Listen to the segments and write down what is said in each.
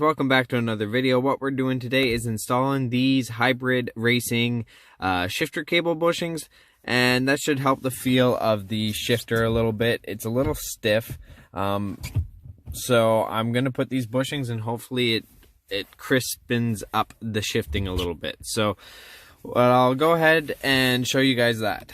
welcome back to another video. What we're doing today is installing these hybrid racing shifter cable bushings, and that should help the feel of the shifter a little bit. It's a little stiff, so I'm gonna put these bushings and hopefully it crispens up the shifting a little bit. So I'll go ahead and show you guys that.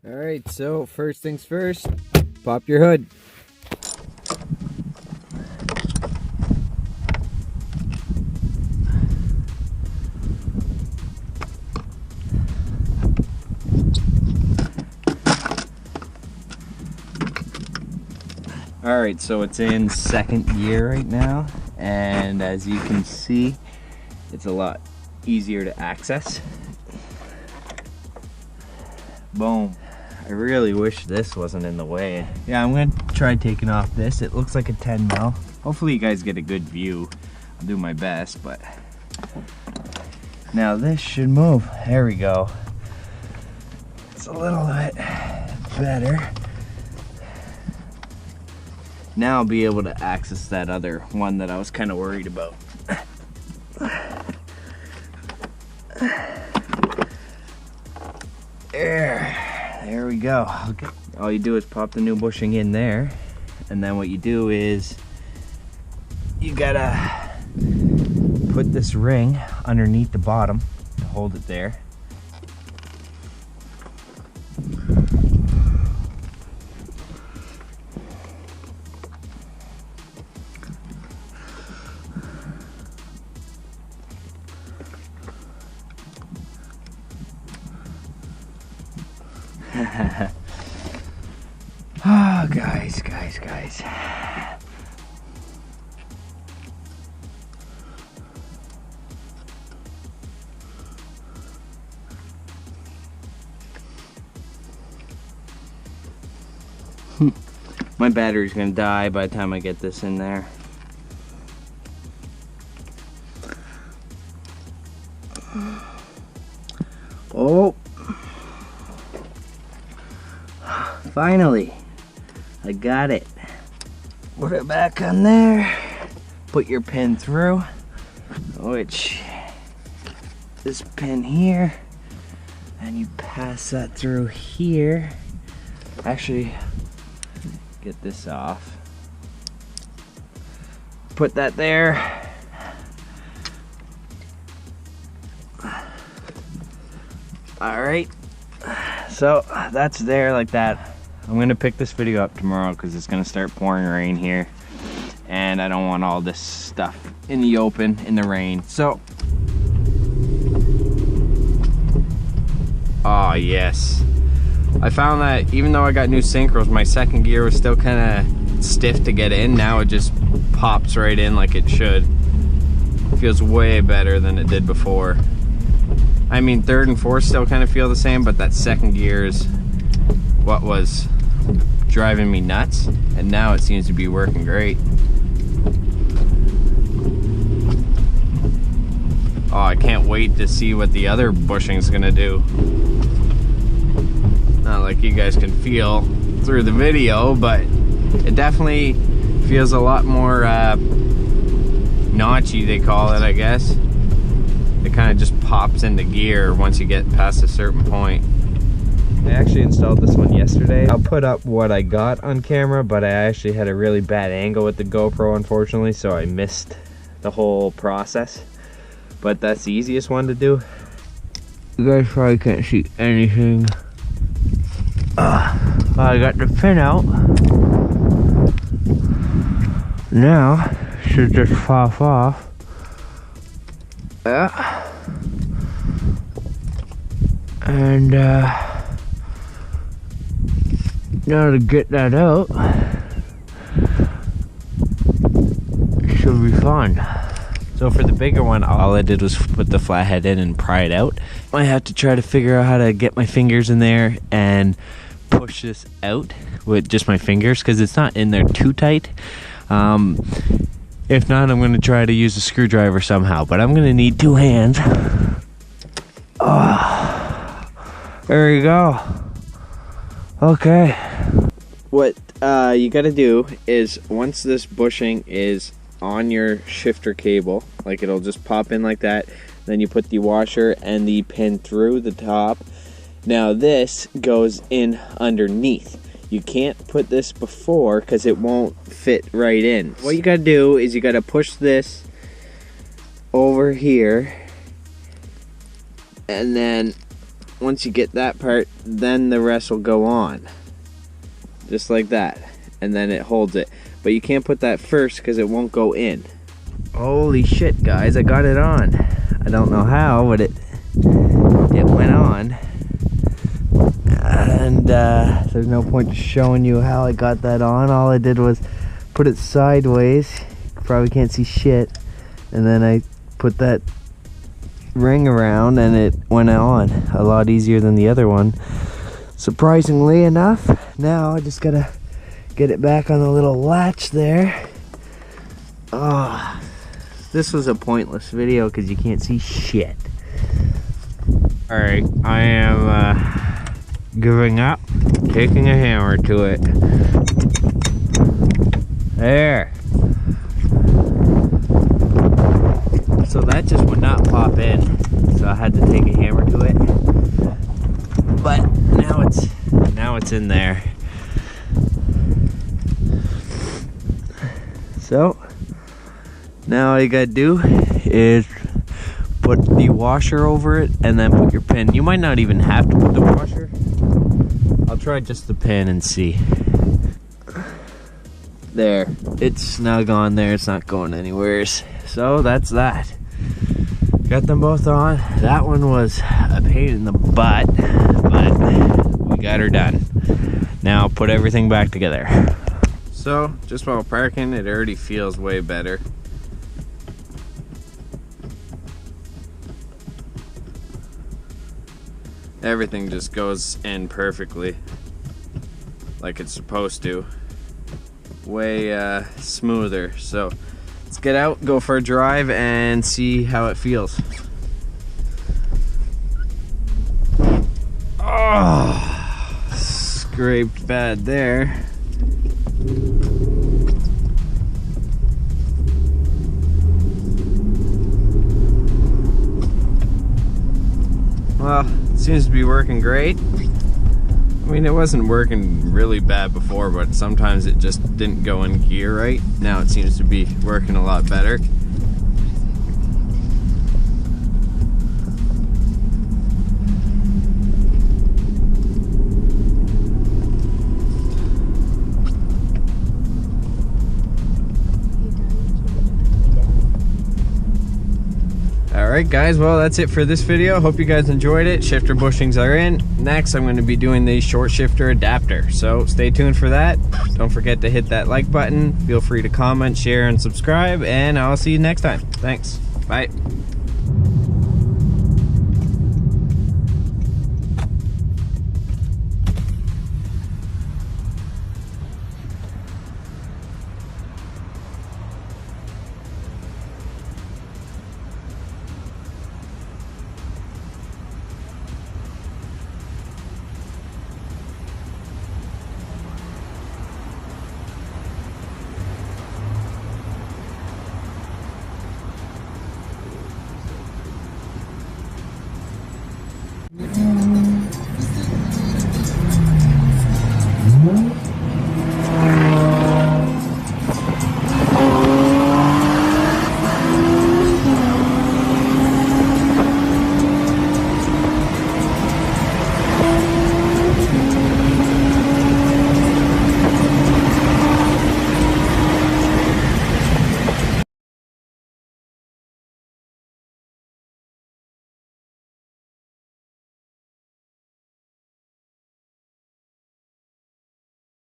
Alright, so first things first, pop your hood. Alright, so it's in second gear right now, and as you can see, it's a lot easier to access. Boom. I really wish this wasn't in the way. Yeah, I'm gonna try taking off this. It looks like a 10 mil. Hopefully you guys get a good view. I'll do my best, but now this should move. There we go. It's a little bit better. Now I'll be able to access that other one that I was kind of worried about. There we go. Okay. All you do is pop the new bushing in there, and then what you do is you gotta put this ring underneath the bottom to hold it there. Oh, guys. My battery's gonna die by the time I get this in there. Oh. Finally, I got it. Put it back on there. Put your pin through, which this pin here, and you pass that through here. Actually, get this off. Put that there. All right, so that's there like that. I'm gonna pick this video up tomorrow because it's gonna start pouring rain here, and I don't want all this stuff in the open in the rain. So, oh yes, I found that even though I got new synchros, my second gear was still kind of stiff to get in. Now it just pops right in like it should. It feels way better than it did before. I mean, third and fourth still kind of feel the same, but that second gear is what was driving me nuts, and now it seems to be working great. Oh, I can't wait to see what the other bushing's gonna do. Not like you guys can feel through the video, but it definitely feels a lot more notchy, they call it, I guess. It kind of just pops into gear once you get past a certain point. I actually installed this one yesterday. I'll put up what I got on camera, but I actually had a really bad angle with the GoPro, unfortunately, so I missed the whole process. But that's the easiest one to do. You guys probably can't see anything. I got the pin out. Now, should just pop off. Yeah. And now to get that out should be fun. So for the bigger one, all I did was put the flathead in and pry it out. I have to try to figure out how to get my fingers in there and push this out with just my fingers, because it's not in there too tight. If not, I'm going to try to use a screwdriver somehow, but I'm going to need 2 hands. Oh, there you go. Okay. What you gotta do is, once this bushing is on your shifter cable, like it'll just pop in like that, then you put the washer and the pin through the top. Now this goes in underneath. You can't put this before because it won't fit right in. What you gotta do is you gotta push this over here, and then once you get that part, then the rest will go on. Just like that. And then it holds it. But you can't put that first because it won't go in. Holy shit, guys, I got it on. I don't know how, but it went on. And there's no point showing you how I got that on. All I did was put it sideways. You probably can't see shit. And then I put that ring around and it went on a lot easier than the other one, surprisingly enough. Now I just gotta get it back on the little latch there. Oh, this was a pointless video because you can't see shit. Alright, I am giving up, taking a hammer to it. There. So that just would not pop in, so I had to take a hammer to it. But now it's in there. So now all you gotta do is put the washer over it and then put your pin. You might not even have to put the washer. I'll try just the pin and see. There, it's snug on there, it's not going anywhere. So that's that. Got them both on. That one was a pain in the butt, but we got her done. Now put everything back together. So just while parking, it already feels way better. Everything just goes in perfectly, like it's supposed to. Way smoother. So let's get out, go for a drive, and see how it feels. Oh, scraped bad there. Well, it seems to be working great. I mean, it wasn't working really bad before, but sometimes it just didn't go in gear right. Now it seems to be working a lot better. Alright guys, well that's it for this video. Hope you guys enjoyed it. Shifter bushings are in. Next I'm going to be doing the short shifter adapter. So stay tuned for that. Don't forget to hit that like button. Feel free to comment, share, and subscribe. And I'll see you next time. Thanks. Bye.